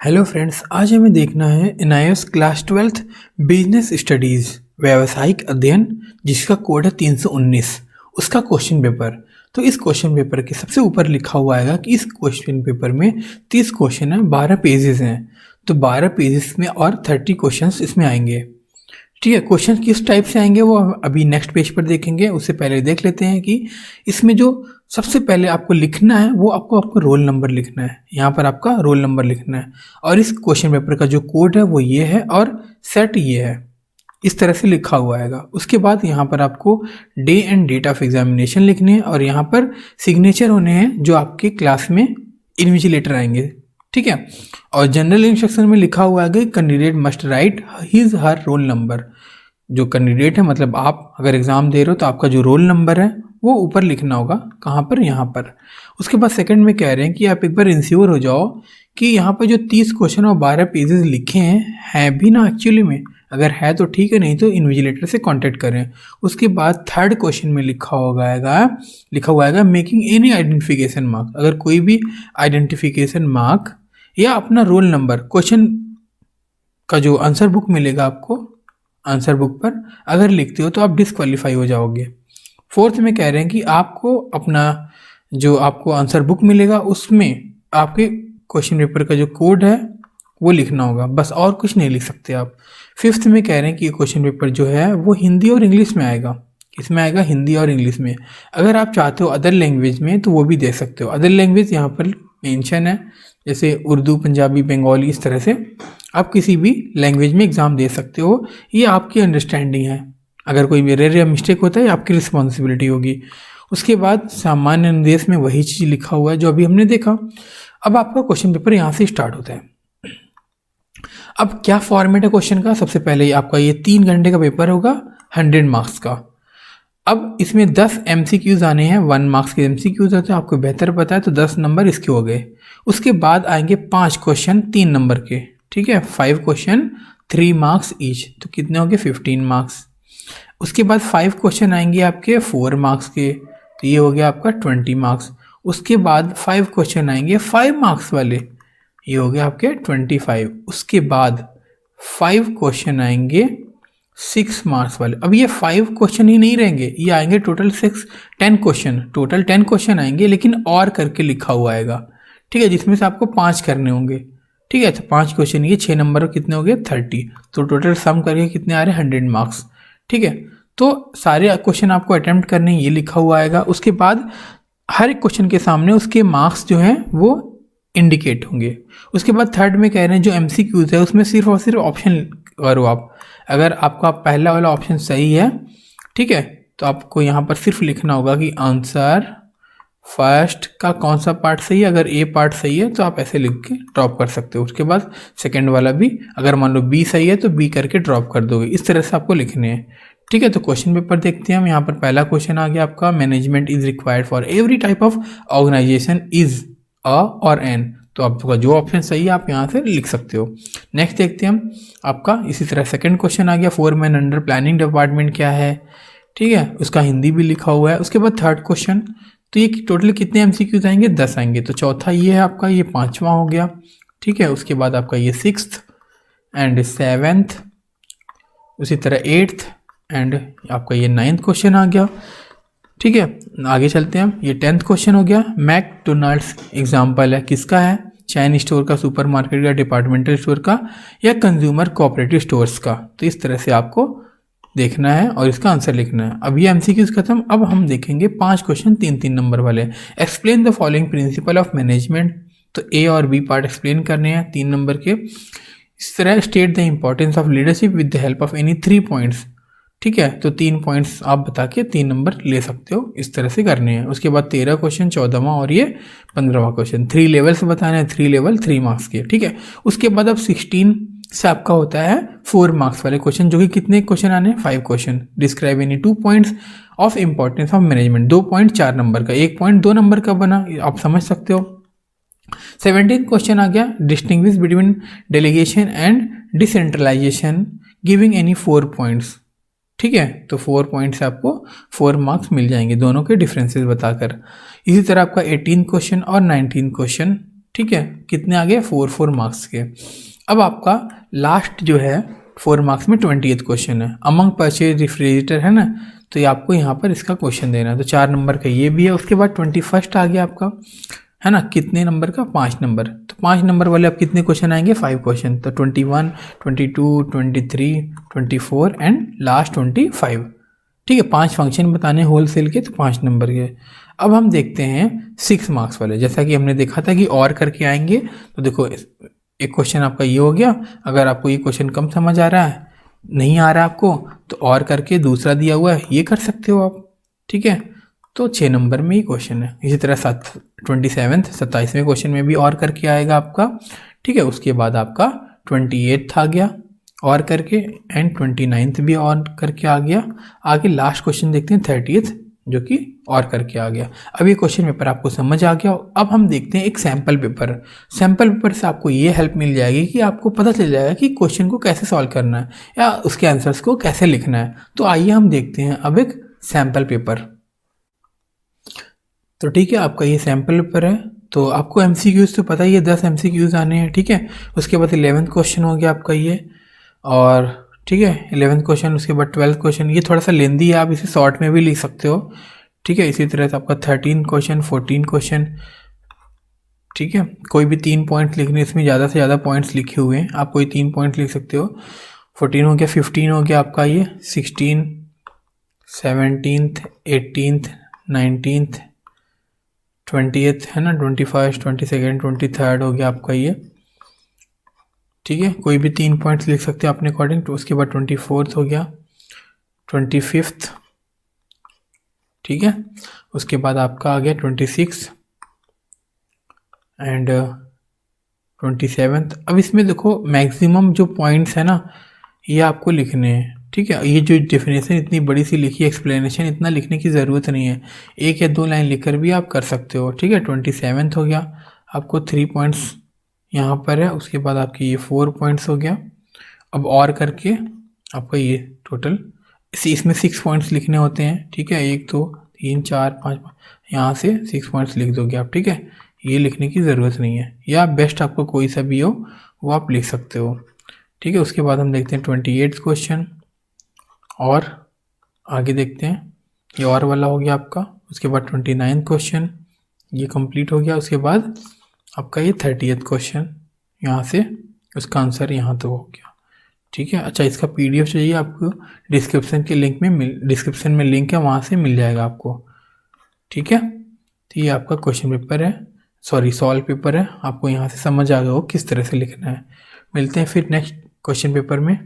Hello friends, आज हमें देखना है NIS class 12th business studies व्यावसायिक अध्ययन जिसका कोड है 319 उसका क्वेश्चन पेपर। तो इस क्वेश्चन पेपर के सबसे ऊपर लिखा हुआ आएगा कि इस क्वेश्चन पेपर में 30 क्वेश्चन है, 12 पेजेस हैं। तो 12 पेजेस में और 30 क्वेश्चंस इसमें आएंगे। ठीक है, क्वेश्चन किस टाइप से आएंगे वो अभी नेक्स्ट पेज पर देखेंगे। उससे पहले देख लेते हैं कि इसमें जो सबसे पहले आपको लिखना है वो आपको रोल नंबर लिखना है। यहाँ पर आपका रोल नंबर लिखना है और इस क्वेश्चन पेपर का जो कोड है वो ये है और सेट ये है, इस तरह से लिखा हुआ आएगा। उसके बाद यहाँ पर आपको day and date of examination लिखनी है और यहाँ पर सिग्नेचर होने हैं जो आपके क्लास में इन्विजिलेटर आएंगे। ठीक है, और जनरल इंस्ट्रक्शन में लिखा हुआ है कि candidate must write his her roll number. जो कैंडिडेट है मतलब आप अगर एग्ज़ाम दे रहे हो तो आपका जो रोल नंबर है वो ऊपर लिखना होगा। कहाँ पर? यहाँ पर। उसके बाद सेकंड में कह रहे हैं कि आप एक बार इंश्योर हो जाओ कि यहाँ पर जो 30 क्वेश्चन और 12 पेजेस लिखे हैं भी ना एक्चुअली में। अगर है तो ठीक है, नहीं तो इन्विजिलेटर से कांटेक्ट करें। उसके बाद थर्ड क्वेश्चन में लिखा हुआ आएगा मेकिंग एनी आइडेंटिफिकेशन मार्क। अगर कोई भी आइडेंटिफिकेशन मार्क या अपना रोल नंबर क्वेश्चन का जो आंसर बुक मिलेगा आपको, आंसर बुक पर अगर लिखते हो तो आप डिस्क्वालीफाई हो जाओगे। फोर्थ में कह रहे हैं कि आपको अपना जो आपको आंसर बुक मिलेगा उसमें आपके क्वेश्चन पेपर का जो कोड है वो लिखना होगा, बस और कुछ नहीं लिख सकते आप। फिफ्थ में कह रहे हैं कि क्वेश्चन पेपर जो है वो हिंदी और इंग्लिश में आएगा। इसमें आएगा हिंदी और इंग्लिश में। अगर आप चाहते हो अदर लैंग्वेज में तो वो भी दे सकते हो। अदर लैंग्वेज यहाँ पर मेंशन है, जैसे उर्दू, पंजाबी, बंगाली, इस तरह से आप किसी भी लैंग्वेज में एग्ज़ाम दे सकते हो। ये आपकी अंडरस्टैंडिंग है। अगर कोई एरर या मिस्टेक होता है आपकी रिस्पॉन्सिबिलिटी होगी। उसके बाद सामान्य निर्देश में वही चीज़ लिखा हुआ है जो अभी हमने देखा। अब आपका क्वेश्चन पेपर यहाँ से स्टार्ट होता है। अब क्या फॉर्मेट है क्वेश्चन का? सबसे पहले आपका ये 3 घंटे का पेपर होगा 100 मार्क्स का। अब इसमें 10 MCQs आने हैं, 1 मार्क्स के MCQs होते हैं, आपको बेहतर पता है, तो 10 नंबर इसके हो गए। उसके बाद आएंगे 5 क्वेश्चन 3 नंबर के। ठीक है, 5 क्वेश्चन 3 मार्क्स ईच, तो कितने हो गए? 15 मार्क्स। उसके बाद 5 क्वेश्चन आएंगे आपके 4 मार्क्स के, तो ये हो गया आपका 20 मार्क्स। उसके बाद 5 क्वेश्चन आएंगे 5 मार्क्स वाले, ये हो गया आपके 25। उसके बाद 5 क्वेश्चन आएंगे 6 मार्क्स वाले। अब ये 5 क्वेश्चन ही नहीं रहेंगे, ये आएंगे टोटल 10 क्वेश्चन। टोटल 10 क्वेश्चन आएंगे लेकिन और करके लिखा हुआ आएगा। ठीक है, जिसमें से आपको 5 करने होंगे। ठीक है, तो 5 क्वेश्चन, ये 6 नंबर कितने हो गए? 30। तो टोटल सम करके कितने आ रहे हैं? 100 मार्क्स। ठीक है, तो सारे क्वेश्चन आपको अटेम्प्ट करने, ये लिखा हुआ आएगा। उसके बाद हर एक क्वेश्चन के सामने उसके मार्क्स जो हैं वो इंडिकेट होंगे। उसके बाद थर्ड में कह रहे हैं जो MCQs है उसमें सिर्फ और सिर्फ ऑप्शन करो आप। अगर आपका पहला वाला ऑप्शन सही है, ठीक है, तो आपको यहाँ पर सिर्फ लिखना होगा कि आंसर फर्स्ट का कौन सा पार्ट सही है। अगर A पार्ट सही है तो आप ऐसे लिख के ड्रॉप कर सकते हो। उसके बाद सेकंड वाला भी, अगर मान लो B सही है तो B करके ड्रॉप कर दोगे। इस तरह से आपको लिखने हैं। ठीक है, तो क्वेश्चन पेपर देखते हैं हम। यहाँ पर पहला क्वेश्चन आ गया आपका, management is required for every type of organisation is a और एन। तो आपका जो ऑप्शन सही है आप यहाँ से लिख सकते हो। नेक्स्ट देखते हैं हम आपका, इसी तरह सेकंड क्वेश्चन आ गया, फोरमैन अंडर प्लानिंग डिपार्टमेंट क्या है। ठीक है, उसका हिंदी भी लिखा हुआ है। उसके बाद थर्ड क्वेश्चन, तो ये टोटल कितने MCQs आएंगे? 10 आएंगे। तो चौथा ये है आपका, ये 5वां हो गया। ठीक है, उसके बाद आपका ये 6th एंड 7th, उसी तरह 8th एंड आपका ये 9th क्वेश्चन आ गया। ठीक है, आगे चलते हैं हम। ये 10th क्वेश्चन हो गया। मैकडोनाल्ड्स एग्जाम्पल है, किसका है? चैन स्टोर का, सुपरमार्केट का, डिपार्टमेंटल स्टोर का या कंज्यूमर कोऑपरेटिव स्टोर्स का। तो इस तरह से आपको देखना है और इसका आंसर लिखना है। अब ये MCQs खत्म। अब हम देखेंगे 5 क्वेश्चन 3-3 नंबर वाले। Explain the following principle of management. तो A और B पार्ट एक्सप्लेन करने हैं 3 नंबर के। इस तरह state the importance of leadership with the help of any 3 points. ठीक है, तो 3 पॉइंट्स आप बता के 3 नंबर ले सकते हो। इस तरह से करने हैं। उसके बाद 13 क्वेश्चन, 14वां और ये 15वां क्वेश्चन। 3 लेवल्स बताने हैं, 3 लेवल 3 मार्क्स के। ठीक है, उसके बाद अब 16 से आपका होता है 4 मार्क्स वाले क्वेश्चन, जो कि कितने क्वेश्चन आने हैं? 5 question. Describe any 2 points of importance of management. 2 point 4 number का, 1 पॉइंट 2 नंबर का बना, आप समझ सकते हो। 17th क्वेश्चन आ गया, distinguish between delegation and decentralisation giving any 4 points. ठीक है, तो 4 पॉइंट से आपको 4 मार्क्स मिल जाएंगे दोनों के डिफरेंसेस बताकर। इसी तरह आपका 18 क्वेश्चन और 19 क्वेश्चन ठीक है, कितने आ गए 4 मार्क्स के। अब आपका लास्ट जो है 4 मार्क्स में 20th क्वेश्चन है, अमंग परचेज रेफ्रिजरेटर है ना, तो ये आपको यहाँ पर इसका क्वेश्चन देना है, तो 4 नंबर का ये भी है। उसके बाद 21st आ गया आपका, है ना, कितने नंबर का 5 नंबर, तो 5 नंबर वाले अब कितने क्वेश्चन आएंगे 5 क्वेश्चन, तो 21, 22, 23, 24 एंड लास्ट 25। ठीक है, 5 फंक्शन बताने होल सेल के, तो 5 नंबर के। अब हम देखते हैं 6 मार्क्स वाले, जैसा कि हमने देखा था कि और करके आएंगे, तो देखो एक क्वेश्चन आपका ये हो गया। अगर आपको ये क्वेश्चन कम समझ आ रहा है, नहीं आ रहा है आपको, तो और करके दूसरा दिया हुआ है ये कर सकते हो आप। ठीक है, तो 6 नंबर में ही क्वेश्चन है। इसी तरह 27वें क्वेश्चन में भी और करके आएगा आपका। ठीक है, उसके बाद आपका 28th आ गया और करके, एंड 29th भी और करके आ गया। आगे लास्ट क्वेश्चन देखते हैं 30th, जो कि और करके आ गया। अब ये क्वेश्चन पेपर आपको समझ आ गया। अब हम देखते हैं एक सैम्पल पेपर। सैम्पल पेपर से आपको ये हेल्प मिल जाएगी कि आपको पता चल जाएगा कि क्वेश्चन को कैसे सॉल्व करना है या उसके आंसर्स को कैसे लिखना है। तो आइए हम देखते हैं अब एक सैम्पल पेपर। तो ठीक है, आपका ये सैम्पल पेपर है, तो आपको एमसीक्यूज़ तो पता ही है, 10 एमसीक्यूज़ आने हैं। ठीक है, उसके बाद 11th क्वेश्चन हो गया आपका ये, और ठीक है 11th क्वेश्चन, उसके बाद 12th क्वेश्चन, ये थोड़ा सा लेंदी है, आप इसे शॉर्ट में भी लिख सकते हो। ठीक है, इसी तरह से आपका 13 क्वेश्चन, 14 क्वेश्चन। ठीक है, कोई भी 3 पॉइंट्स लिखने, इसमें ज़्यादा से ज़्यादा पॉइंट्स लिखे हुए हैं, आप कोई 3 पॉइंट लिख सकते हो। 14 हो गया, 15 हो गया आपका ये, 16, 17th, 18th, 19th, 20th है ना, 21st, 22nd, 23rd हो गया आपका ये। ठीक है, कोई भी 3 पॉइंट्स लिख सकते हो अपने अकॉर्डिंग। तो उसके बाद 24th हो गया, 25th। ठीक है, उसके बाद आपका आ गया 26 एंड 27th। अब इसमें देखो मैक्सिमम जो पॉइंट्स है ना, ये आपको लिखने हैं। ठीक है, ये जो डेफिनेशन इतनी बड़ी सी लिखी, एक्सप्लेनेशन इतना लिखने की ज़रूरत नहीं है, 1 या 2 लाइन लिखकर भी आप कर सकते हो। ठीक है, 27th हो गया, आपको 3 पॉइंट्स यहाँ पर है। उसके बाद आपकी ये 4 पॉइंट्स हो गया। अब और करके आपका ये टोटल इसमें 6 पॉइंट्स लिखने होते हैं। ठीक है, 1, 2, 3, 4, 5, यहाँ से 6 पॉइंट्स लिख दोगे आप। ठीक है, ये लिखने की ज़रूरत नहीं है, या बेस्ट आपको कोई सा भी हो वो आप लिख सकते हो। ठीक है, उसके बाद हम देखते हैं 28th क्वेश्चन, और आगे देखते हैं, ये और वाला हो गया आपका। उसके बाद 29th क्वेश्चन, ये कंप्लीट हो गया। उसके बाद आपका ये 30th क्वेश्चन, यहाँ से उसका आंसर यहाँ तो हो गया। ठीक है, अच्छा इसका पीडीएफ चाहिए आपको, डिस्क्रिप्शन में लिंक है, वहाँ से मिल जाएगा आपको। ठीक है, तो ये आपका क्वेश्चन पेपर है, सॉल्व पेपर है। आपको यहाँ से समझ आ गया हो किस तरह से लिखना है। मिलते हैं फिर नेक्स्ट क्वेश्चन पेपर में।